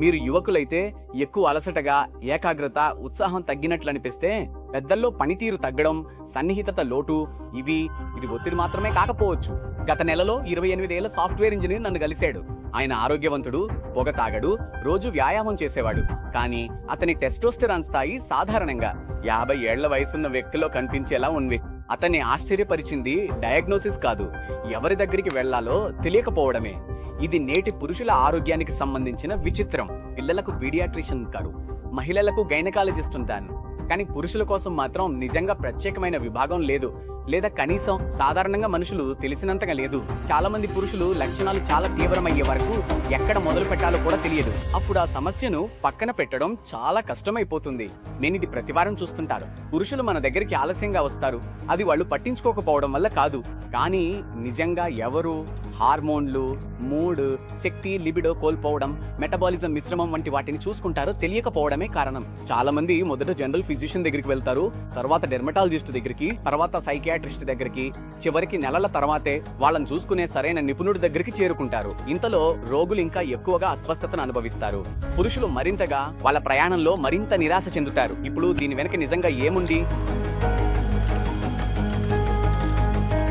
మీరు యువకులైతే ఎక్కువ అలసటగా, ఏకాగ్రత, ఉత్సాహం తగ్గినట్లు అనిపిస్తే పెద్దల్లో పనితీరు తగ్గడం, సన్నిహితత లోటు ఇది ఒత్తిడి మాత్రమే కాకపోవచ్చు. గత నెలలో 28 ఏళ్ల సాఫ్ట్వేర్ ఇంజనీర్ నన్ను కలిశాడు. ఆయన ఆరోగ్యవంతుడు, పొగ తాగడు, రోజు వ్యాయామం చేసేవాడు. కానీ అతని టెస్టోస్టెరాన్ స్థాయి సాధారణంగా 50 ఏళ్ల వయసున్న వ్యక్తిలో కనిపించేలా ఉంది. అతన్ని ఆశ్చర్యపరిచింది డయాగ్నోసిస్ కాదు, ఎవరి దగ్గరికి వెళ్లాలో తెలియకపోవడమే. ఇది నేటి పురుషుల ఆరోగ్యానికి సంబంధించిన విచిత్రం. పిల్లలకు పీడియాట్రిషియన్ ఉంటారు, మహిళలకు గైనకాలజిస్ట్ ఉంటాను, కానీ పురుషుల కోసం మాత్రం నిజంగా ప్రత్యేకమైన విభాగం లేదు, లేదా కనీసం సాధారణంగా మనుషులు తెలిసినంతగా లేదు. చాలా మంది పురుషులు లక్షణాలు చాలా తీవ్రమయ్యే వరకు ఎక్కడ మొదలు పెట్టాలో కూడా తెలియదు. అప్పుడు ఆ సమస్యను పక్కన పెట్టడం చాలా కష్టమైపోతుంది. నేను ఇది ప్రతివారం చూస్తుంటాను. పురుషులు మన దగ్గరికి ఆలస్యంగా వస్తారు. అది వాళ్ళు పట్టించుకోకపోవడం వల్ల కాదు, కానీ నిజంగా ఎవరు హార్మోన్లు, మూడ్, శక్తి, లిబిడో కోల్పోవడం, మెటబాలిజం మిశ్రమం వంటి వాటిని చూసుకుంటారో తెలియకపోవడమే కారణం. చాలా మంది మొదట జనరల్ ఫిజిషియన్ దగ్గరికి వెళ్తారు, తర్వాత డెర్మటాలజిస్ట్ దగ్గరికి, తర్వాత సైకియాట్రిస్ట్ దగ్గరికి, చివరికి నెలల తర్వాతే వాళ్ళని చూసుకునే సరైన నిపుణుడి దగ్గరికి చేరుకుంటారు. ఇంతలో రోగులు ఇంకా ఎక్కువగా అస్వస్థతను అనుభవిస్తారు. పురుషులు మరింతగా వాళ్ళ ప్రయాణంలో మరింత నిరాశ చెందుతారు. ఇప్పుడు దీని వెనక నిజంగా ఏముంది?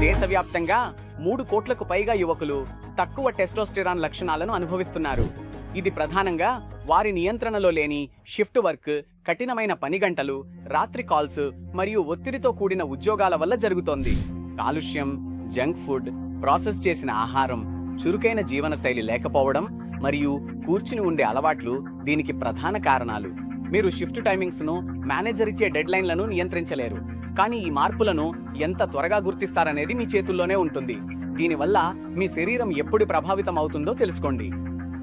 దేశవ్యాప్తంగా 3 కోట్లకు పైగా యువకులు తక్కువ టెస్టోస్టెరాన్ లక్షణాలను అనుభవిస్తున్నారు. ఇది ప్రధానంగా వారి నియంత్రణలో లేని షిఫ్ట్ వర్క్, కఠినమైన పని గంటలు, రాత్రి కాల్స్ మరియు ఒత్తిడితో కూడిన ఉద్యోగాల వల్ల జరుగుతోంది. కాలుష్యం, జంక్ ఫుడ్, ప్రాసెస్ చేసిన ఆహారం, చురుకైన జీవనశైలి లేకపోవడం మరియు కూర్చుని ఉండే అలవాట్లు దీనికి ప్రధాన కారణాలు. మీరు షిఫ్ట్ టైమింగ్స్ ను, మేనేజర్ ఇచ్చే డెడ్ లైన్లను నియంత్రించలేరు, కానీ ఈ మార్పులను ఎంత త్వరగా గుర్తిస్తారనేది మీ చేతుల్లోనే ఉంటుంది. దీనివల్ల మీ శరీరం ఎప్పుడు ప్రభావితం అవుతుందో తెలుసుకోండి.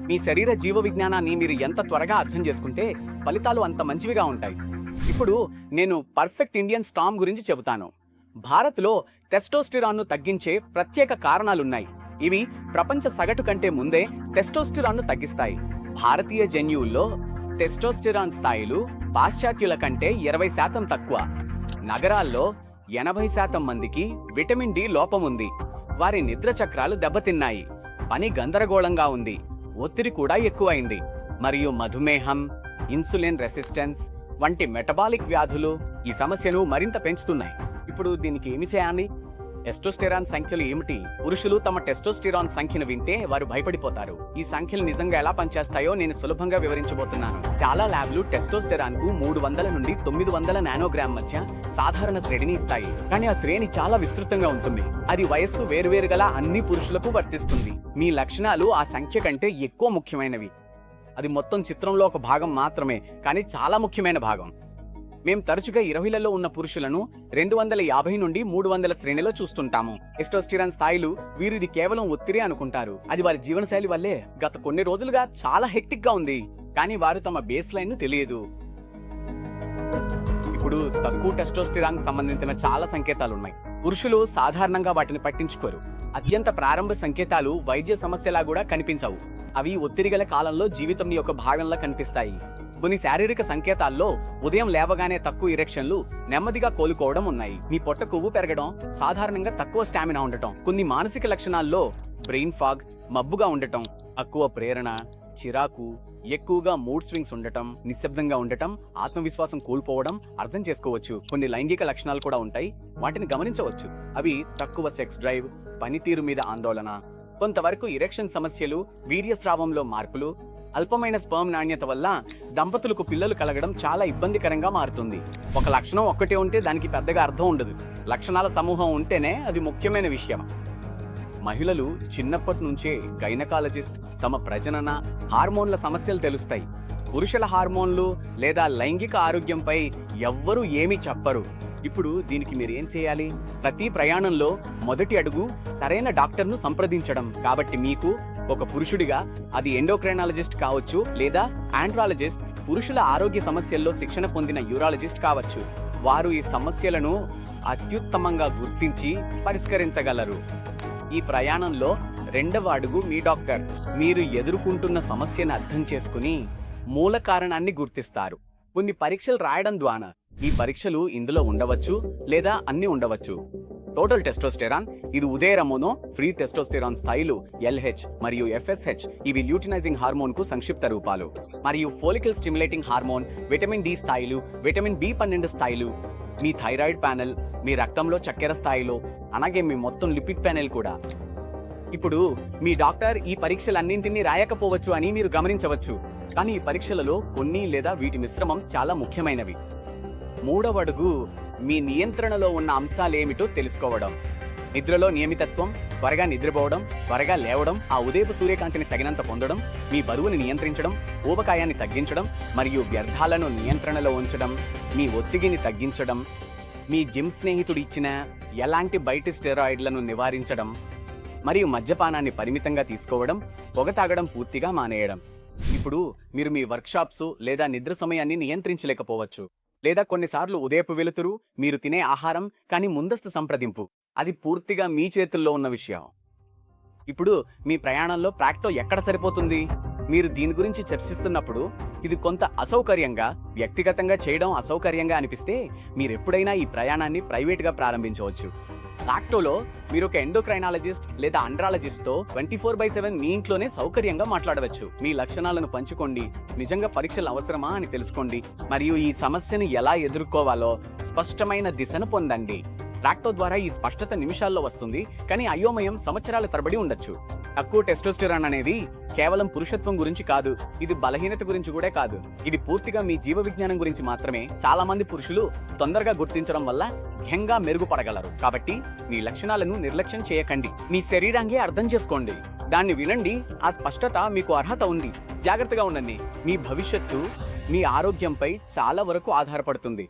మీ శరీర జీవ విజ్ఞానాన్ని మీరు ఎంత త్వరగా అర్థం చేసుకుంటే ఫలితాలు అంత మంచివిగా ఉంటాయి. ఇప్పుడు నేను పర్ఫెక్ట్ ఇండియన్ స్టామ్ గురించి చెబుతాను. భారత్లో టెస్టోస్టెరాన్ను తగ్గించే ప్రత్యేక కారణాలున్నాయి. ఇవి ప్రపంచ సగటు కంటే ముందే టెస్టోస్టెరాన్ను తగ్గిస్తాయి. భారతీయ జన్యువుల్లో టెస్టోస్టెరాన్ స్థాయిలు పాశ్చాత్యుల కంటే 20% తక్కువ. నగరాల్లో 80% మందికి విటమిన్ డి లోపం ఉంది. వారి నిద్ర చక్రాలు దెబ్బతిన్నాయి, పని గందరగోళంగా ఉంది, ఒత్తిడి కూడా ఎక్కువైంది, మరియు మధుమేహం, ఇన్సులిన్ రెసిస్టెన్స్ వంటి మెటబాలిక్ వ్యాధులు ఈ సమస్యను మరింత పెంచుతున్నాయి. ఇప్పుడు దీనికి ఏమి చేయాలి? టెస్టోస్టెరాన్ సంఖ్యలు ఏమిటి? పురుషులు తమ టెస్టోస్టెరాన్ సంఖ్యను వింటే వారు భయపడిపోతారు. ఈ సంఖ్యలు నిజంగా ఎలా పనిచేస్తాయో నేను సులభంగా వివరించబోతున్నాను. చాలా ల్యాబ్లు టెస్టోస్టెరాన్ కు 300 నుండి 900 నానోగ్రామ్ మధ్య సాధారణ శ్రేణిని ఇస్తాయి, కానీ ఆ శ్రేణి చాలా విస్తృతంగా ఉంటుంది. అది వయస్సు వేరువేరు గల అన్ని పురుషులకు వర్తిస్తుంది. మీ లక్షణాలు ఆ సంఖ్య కంటే ఎక్కువ ముఖ్యమైనవి. అది మొత్తం చిత్రంలో ఒక భాగం మాత్రమే, కానీ చాలా ముఖ్యమైన భాగం. మేము తరచుగా 20లలో ఉన్న పురుషులను 250 నుండి 300 శ్రేణిలో చూస్తుంటాము. టెస్టోస్టెరాన్ స్థాయిలు వీరు ఇది కేవలం ఒత్తిడి అనుకుంటారు. అది వారి జీవనశైలి వల్లే. గత కొన్ని రోజులుగా చాలా హెక్టిక్ గా ఉంది, కానీ వారు తమ బేస్ లైన్ ను తెలియదు. ఇప్పుడు తక్కువ టెస్టోస్టెరాన్ సంబంధించిన చాలా సంకేతాలు ఉన్నాయి. పురుషులు సాధారణంగా వాటిని పట్టించుకోరు. అత్యంత ప్రారంభ సంకేతాలు వైద్య సమస్యలా కూడా కనిపించవు. అవి ఒత్తిడి గల కాలంలో జీవితం యొక్క భాగంలా కనిపిస్తాయి. కొన్ని శారీరక సంకేతాల్లో ఉదయం లేవగానే తక్కువ ఇరెక్షన్లు, నెమ్మదిగా కోలుకోవడం ఉన్నాయి. మీ పొట్ట కొవ్వు పెరగడం, సాధారణంగా తక్కువ స్టామినా ఉండటం. కొన్ని మానసిక లక్షణాల్లో బ్రెయిన్ ఫాగ్, మబ్బుగా ఉండటం, తక్కువ ప్రేరణ, చిరాకు, ఎక్కువగా మూడ్ స్వింగ్స్ ఉండటం, నిశ్శబ్దంగా ఉండటం, ఆత్మవిశ్వాసం కోల్పోవడం అర్థం చేసుకోవచ్చు. కొన్ని లైంగిక లక్షణాలు కూడా ఉంటాయి, వాటిని గమనించవచ్చు. అవి తక్కువ సెక్స్ డ్రైవ్, పనితీరు మీద ఆందోళన, కొంతవరకు ఇరెక్షన్ సమస్యలు, వీర్యస్రావంలో మార్పులు, అల్పమైన స్పర్మ్ నాణ్యత వల్ల దంపతులకు పిల్లలు కలగడం చాలా ఇబ్బందికరంగా మారుతుంది. ఒక లక్షణం ఒక్కటే ఉంటే దానికి పెద్దగా అర్థం ఉండదు. లక్షణాల సమూహం ఉంటేనే అది ముఖ్యమైన విషయం. మహిళలు చిన్నప్పటి నుంచే గైనకాలజిస్ట్ తమ ప్రజనన, హార్మోన్ల సమస్యలు తెలుస్తాయి. పురుషుల హార్మోన్లు లేదా లైంగిక ఆరోగ్యంపై ఎవ్వరూ ఏమీ చెప్పరు. ఇప్పుడు దీనికి మీరు ఏం చేయాలి? ప్రతి ప్రయాణంలో మొదటి అడుగు సరైన డాక్టర్ను సంప్రదించడం. కాబట్టి మీకు ఒక పురుషుడిగా అది ఎండోక్రైనాలజిస్ట్ కావచ్చు, లేదా ఆండ్రాలజిస్ట్, పురుషుల ఆరోగ్య సమస్యల్లో శిక్షణ పొందిన యూరాలజిస్ట్ కావచ్చు. వారు ఈ సమస్యలను అత్యుత్తమంగా గుర్తించి పరిష్కరించగలరు. ఈ ప్రయాణంలో రెండవ అడుగు మీ డాక్టర్. మీరు ఎదుర్కొంటున్న సమస్యను అర్థం చేసుకుని మూల కారణాన్ని గుర్తిస్తారు. కొన్ని పరీక్షలు రాయడం ద్వారా ఈ పరీక్షలు ఇందులో ఉండవచ్చు, లేదా అన్ని ఉండవచ్చు. టోటల్ టెస్టోస్టెరాన్ ఇది ఉదయరమోనో ఫ్రీ టెస్టోస్టెరాన్ స్థాయిలు LH మరియు FSH ఇవి ల్యూటినైజింగ్ హార్మోన్ కు సంక్షిప్త రూపాలు. మరియు follicle stimulating hormone, vitamin D స్థాయిలు, విటమిన్ B12 స్థాయిలు, మీ థైరాయిడ్ ప్యానెల్, మీ రక్తంలో చక్కెర స్థాయిలో, అలాగే మీ మొత్తం లిపిడ్ ప్యానెల్ కూడా. ఇప్పుడు మీ డాక్టర్ ఈ పరీక్షలన్నింటినీ రాయకపోవచ్చు అని మీరు గమనించవచ్చు, కానీ ఈ పరీక్షలలో కొన్ని లేదా వీటి మిశ్రమం చాలా ముఖ్యమైనవి. మూడవ అడుగు మీ నియంత్రణలో ఉన్న అంశాలేమిటో తెలుసుకోవడం. నిద్రలో నియమితత్వం, త్వరగా నిద్రపోవడం, త్వరగా లేవడం, ఆ ఉదయపు సూర్యకాంతిని తగినంత పొందడం, మీ బరువుని నియంత్రించడం, ఊబకాయాన్ని తగ్గించడం మరియు వ్యర్థాలను నియంత్రణలో ఉంచడం, మీ ఒత్తిడిని తగ్గించడం, మీ జిమ్ స్నేహితుడు ఇచ్చిన ఎలాంటి బయటి స్టెరాయిడ్లను నివారించడం, మరియు మద్యపానాన్ని పరిమితంగా తీసుకోవడం, పొగ తాగడం పూర్తిగా మానేయడం. ఇప్పుడు మీరు మీ వర్క్షాప్స్ లేదా నిద్ర సమయాన్ని నియంత్రించలేకపోవచ్చు, లేదా కొన్నిసార్లు ఉదయపు వెలుతురు, మీరు తినే ఆహారం, కానీ ముందస్తు సంప్రదింపు అది పూర్తిగా మీ చేతుల్లో ఉన్న విషయం. ఇప్పుడు మీ ప్రయాణంలో ప్రాక్టో ఎక్కడ సరిపోతుంది? మీరు దీని గురించి చర్చిస్తున్నప్పుడు ఇది కొంత అసౌకర్యంగా, వ్యక్తిగతంగా చేయడం అసౌకర్యంగా అనిపిస్తే మీరెప్పుడైనా ఈ ప్రయాణాన్ని ప్రైవేట్గా ప్రారంభించవచ్చు. ప్రాక్టోలో మీరు ఒక ఎండోక్రైనాలజిస్ట్ లేదా అండ్రాలజిస్ట్తో 24/7 మీ ఇంట్లోనే సౌకర్యంగా మాట్లాడవచ్చు. మీ లక్షణాలను పంచుకోండి, నిజంగా పరీక్షలు అవసరమా అని తెలుసుకోండి, మరియు ఈ సమస్యను ఎలా ఎదుర్కోవాలో స్పష్టమైన దిశను పొందండి. ప్రాక్టో ద్వారా ఈ స్పష్టత నిమిషాల్లో వస్తుంది, కానీ అయోమయం సంవత్సరాల తరబడి ఉండొచ్చు. తక్కువ టెస్టోస్టెరాన్ అనేది కేవలం పురుషత్వం గురించి కాదు, ఇది బలహీనత గురించి కూడా కాదు. ఇది పూర్తిగా మీ జీవ విజ్ఞానం గురించి మాత్రమే. చాలా మంది పురుషులు తొందరగా గుర్తించడం వల్ల ఘంగా మెరుగుపడగలరు. కాబట్టి మీ లక్షణాలను నిర్లక్ష్యం చేయకండి. మీ శరీరాన్ని అర్థం చేసుకోండి, దాన్ని వినండి. ఆ స్పష్టత మీకు అర్హత ఉంది. జాగ్రత్తగా ఉండండి. మీ భవిష్యత్తు మీ ఆరోగ్యంపై చాలా వరకు ఆధారపడుతుంది.